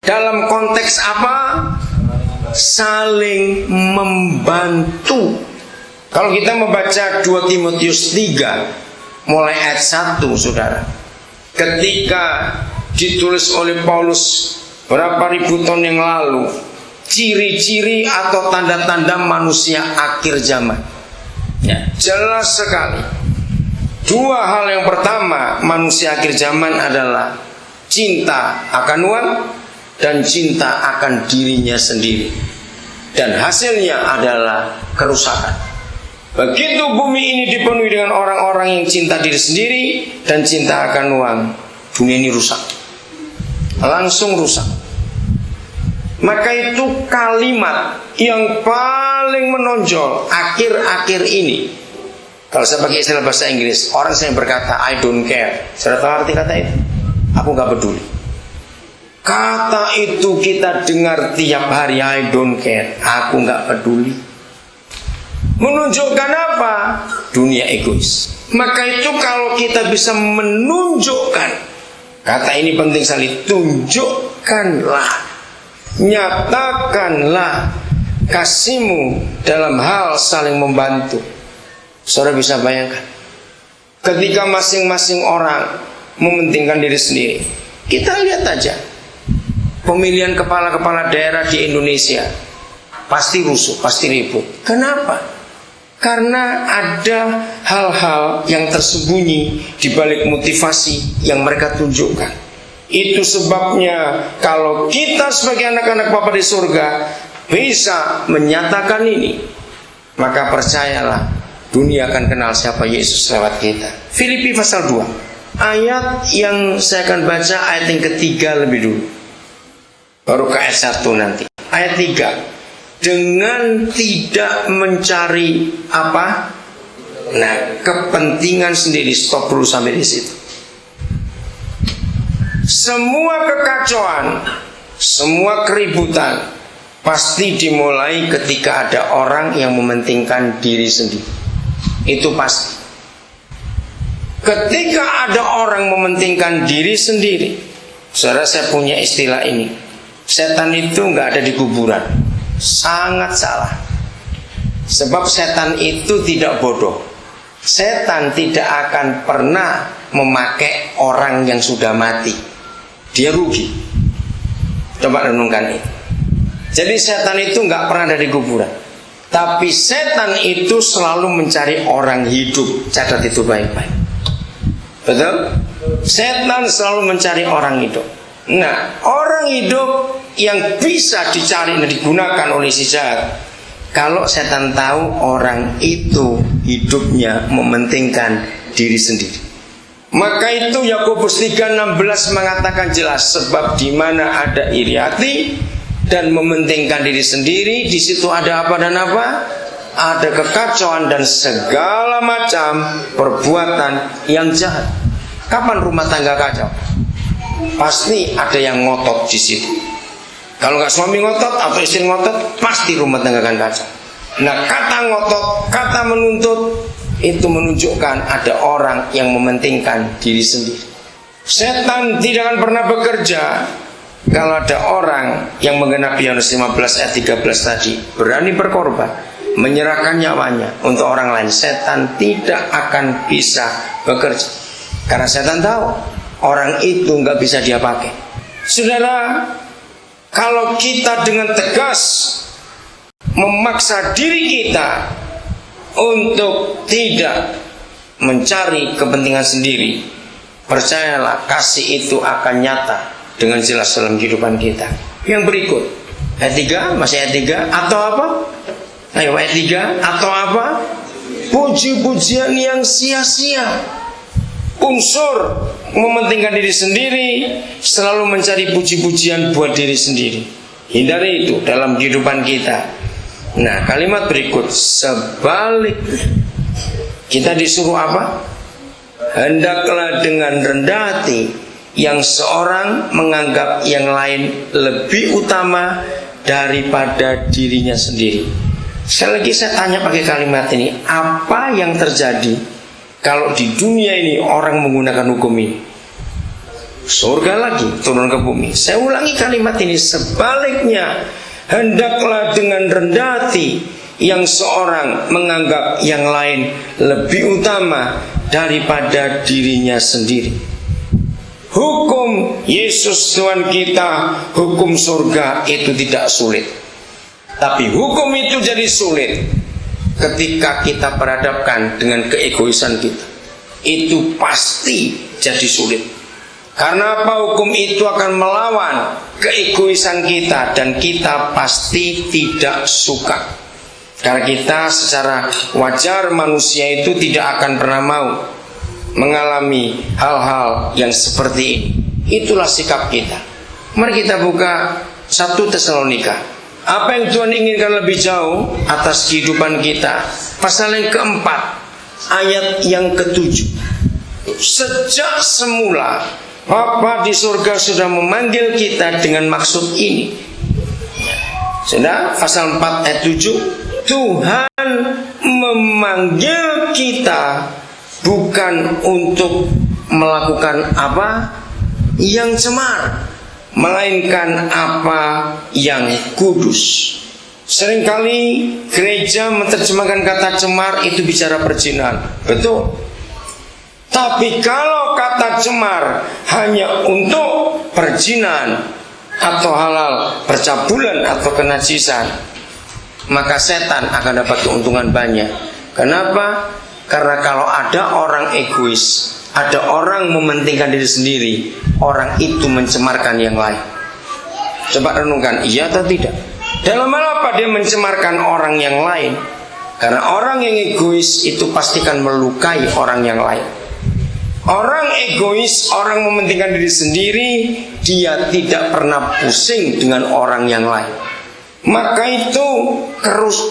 Dalam konteks apa? Saling membantu. Kalau kita membaca 2 Timotius 3 mulai ayat 1, saudara, ketika ditulis oleh Paulus berapa ribu tahun yang lalu, ciri-ciri atau tanda-tanda manusia akhir zaman, ya, jelas sekali. 2 hal yang pertama manusia akhir zaman adalah cinta akan uang dan cinta akan dirinya sendiri, dan hasilnya adalah kerusakan. Begitu bumi ini dipenuhi dengan orang-orang yang cinta diri sendiri dan cinta akan uang, dunia ini rusak, langsung rusak. Maka itu kalimat yang paling menonjol akhir-akhir ini. Kalau saya pakai istilah bahasa Inggris, orang sering berkata I don't care. Sudah tahu arti kata itu? Aku gak peduli. Kata itu kita dengar tiap hari, I don't care, aku gak peduli. Menunjukkan apa? Dunia egois. Maka itu kalau kita bisa menunjukkan, kata ini penting sekali, tunjukkanlah, nyatakanlah kasihmu dalam hal saling membantu. Saudara bisa bayangkan, ketika masing-masing orang mementingkan diri sendiri. Kita lihat aja pemilihan kepala-kepala daerah di Indonesia, pasti rusuh, pasti ribut. Kenapa? Karena ada hal-hal yang tersembunyi di balik motivasi yang mereka tunjukkan. Itu sebabnya kalau kita sebagai anak-anak Bapa di surga bisa menyatakan ini, maka percayalah, dunia akan kenal siapa Yesus lewat kita. Filipi pasal 2, ayat yang saya akan baca ayat yang ketiga lebih dulu, baru ke ayat 1 nanti. Ayat 3, dengan tidak mencari apa? Nah, kepentingan sendiri. Stop dulu sampai di situ. Semua kekacauan, semua keributan pasti dimulai ketika ada orang yang mementingkan diri sendiri. Itu pasti. Ketika ada orang mementingkan diri sendiri, saudara, saya punya istilah ini, setan itu nggak ada di kuburan. Sangat salah. Sebab setan itu tidak bodoh. Setan tidak akan pernah memakai orang yang sudah mati. Dia rugi. Coba renungkan itu. Jadi setan itu nggak pernah ada di kuburan. Tapi setan itu selalu mencari orang hidup. Catat itu baik-baik. Betul? Setan selalu mencari orang hidup. Nah, orang hidup yang bisa dicari dan digunakan oleh si jahat, kalau setan tahu orang itu hidupnya mementingkan diri sendiri. Maka itu Yakobus 3:16 mengatakan jelas, sebab di mana ada iri hati dan mementingkan diri sendiri, di situ ada apa dan apa? Ada kekacauan dan segala macam perbuatan yang jahat. Kapan rumah tangga kacau? Pasti ada yang ngotot di situ. Kalau nggak suami ngotot atau istri ngotot, pasti rumah tangga akan kacau. Nah, kata ngotot, kata menuntut, itu menunjukkan ada orang yang mementingkan diri sendiri. Setan tidak akan pernah bekerja kalau ada orang yang menggenapi Yohanes 15 ayat 13 tadi, berani berkorban, menyerahkan nyawanya untuk orang lain. Setan tidak akan bisa bekerja, karena setan tahu orang itu nggak bisa dia pakai. Saudara, kalau kita dengan tegas memaksa diri kita untuk tidak mencari kepentingan sendiri, percayalah kasih itu akan nyata dengan jelas dalam kehidupan kita. Yang berikut, ayat 3, masih ayat 3, atau apa? Ayo, ayat 3, atau apa? Puji-pujian yang sia-sia. Unsur mementingkan diri sendiri, selalu mencari puji-pujian buat diri sendiri. Hindari itu dalam kehidupan kita. Nah, kalimat berikut, sebaliknya kita disuruh apa? Hendaklah dengan rendah hati yang seorang menganggap yang lain lebih utama daripada dirinya sendiri. Sekali lagi saya tanya pakai kalimat ini, apa yang terjadi kalau di dunia ini orang menggunakan hukum ini? surga lagi turun ke bumi. Saya ulangi kalimat ini, sebaliknya hendaklah dengan rendah hati yang seorang menganggap yang lain lebih utama daripada dirinya sendiri. Hukum Yesus Tuhan kita, hukum surga itu tidak sulit. Tapi hukum itu jadi sulit ketika kita berhadapkan dengan keegoisan kita. Itu pasti jadi sulit. Karena apa? Hukum itu akan melawan keegoisan kita, dan kita pasti tidak suka. Karena kita secara wajar manusia itu tidak akan pernah mau mengalami hal-hal yang seperti ini. Itulah sikap kita. Mari kita buka 1 Tesalonika. Apa yang Tuhan inginkan lebih jauh atas kehidupan kita. Pasal yang keempat, ayat yang ke-7. Sejak semula Bapa di surga sudah memanggil kita dengan maksud ini. Sudah, pasal 4 ayat 7. Tuhan memanggil kita bukan untuk melakukan apa yang cemar, melainkan apa yang kudus. Seringkali gereja menerjemahkan kata cemar itu bicara perzinahan. Betul. Tapi kalau kata cemar hanya untuk perzinahan atau halal, percabulan atau kenajisan, maka setan akan dapat keuntungan banyak. Kenapa? Karena kalau ada orang egois, ada orang mementingkan diri sendiri, orang itu mencemarkan yang lain. Coba renungkan, iya atau tidak? Dalam hal apa dia mencemarkan orang yang lain? Karena orang yang egois itu pastikan melukai orang yang lain. Orang egois, orang mementingkan diri sendiri, dia tidak pernah pusing dengan orang yang lain. Maka itu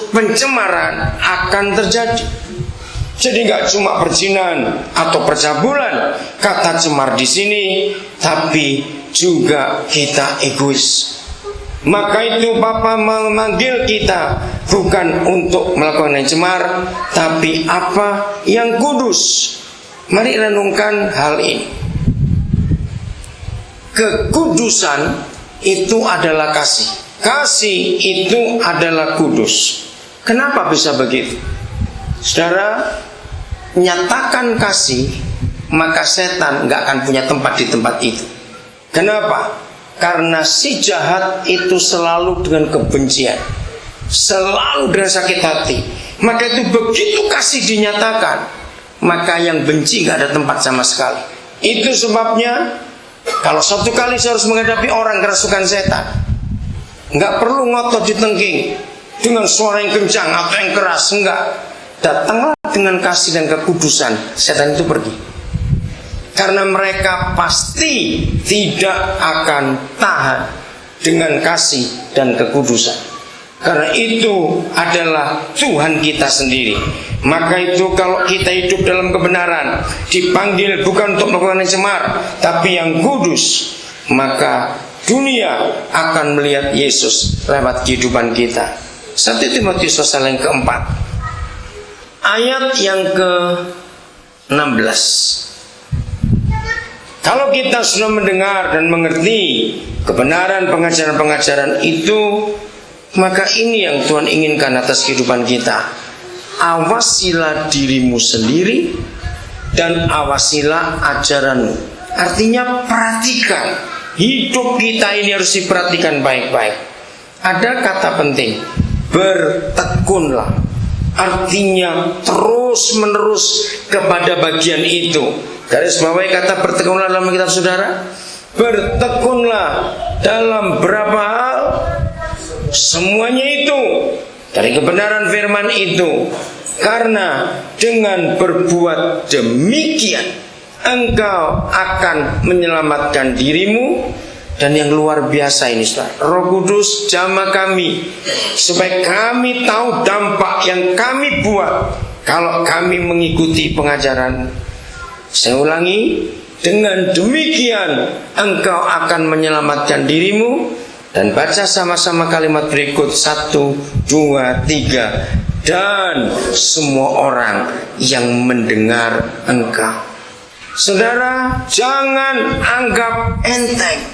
pencemaran akan terjadi. Jadi nggak cuma perzinahan atau percabulan kata cemar di sini, tapi juga kita egois. Maka itu Bapa memanggil kita bukan untuk melakukan yang cemar, tapi apa yang kudus. Mari renungkan hal ini. Kekudusan itu adalah kasih. Kasih itu adalah kudus. Kenapa bisa begitu? Saudara, nyatakan kasih, maka setan gak akan punya tempat di tempat itu. Kenapa? Karena si jahat itu selalu dengan kebencian, selalu dengan sakit hati. Maka itu begitu kasih dinyatakan, maka yang benci gak ada tempat sama sekali. Itu sebabnya kalau satu kali saya harus menghadapi orang kerasukan setan, gak perlu ngotot ditengking dengan suara yang kencang atau yang keras, enggak. Datanglah dengan kasih dan kekudusan, setan itu pergi. Karena mereka pasti tidak akan tahan dengan kasih dan kekudusan. Karena itu adalah Tuhan kita sendiri. Maka itu kalau kita hidup dalam kebenaran, dipanggil bukan untuk melakukan yang cemar, tapi yang kudus, maka dunia akan melihat Yesus lewat kehidupan kita. 1 Timotius pasal yang keempat, ayat yang ke-16. Kalau kita sudah mendengar dan mengerti kebenaran pengajaran-pengajaran itu, maka ini yang Tuhan inginkan atas kehidupan kita. Awasilah dirimu sendiri dan awasilah ajaranmu. Artinya perhatikan. Hidup kita ini harus diperhatikan baik-baik. Ada kata penting, bertekunlah. Artinya terus menerus kepada bagian itu. Garis bawahi kata bertekunlah dalam kitab saudara. Bertekunlah dalam berapa hal? Semuanya itu dari kebenaran firman itu. Karena dengan berbuat demikian engkau akan menyelamatkan dirimu. Dan yang luar biasa ini, saudara, Roh Kudus jamah kami supaya kami tahu dampak yang kami buat kalau kami mengikuti pengajaran. Saya ulangi, dengan demikian engkau akan menyelamatkan dirimu. Dan baca sama-sama kalimat berikut, 1, 2, 3. Dan semua orang yang mendengar engkau. Saudara, jangan anggap enteng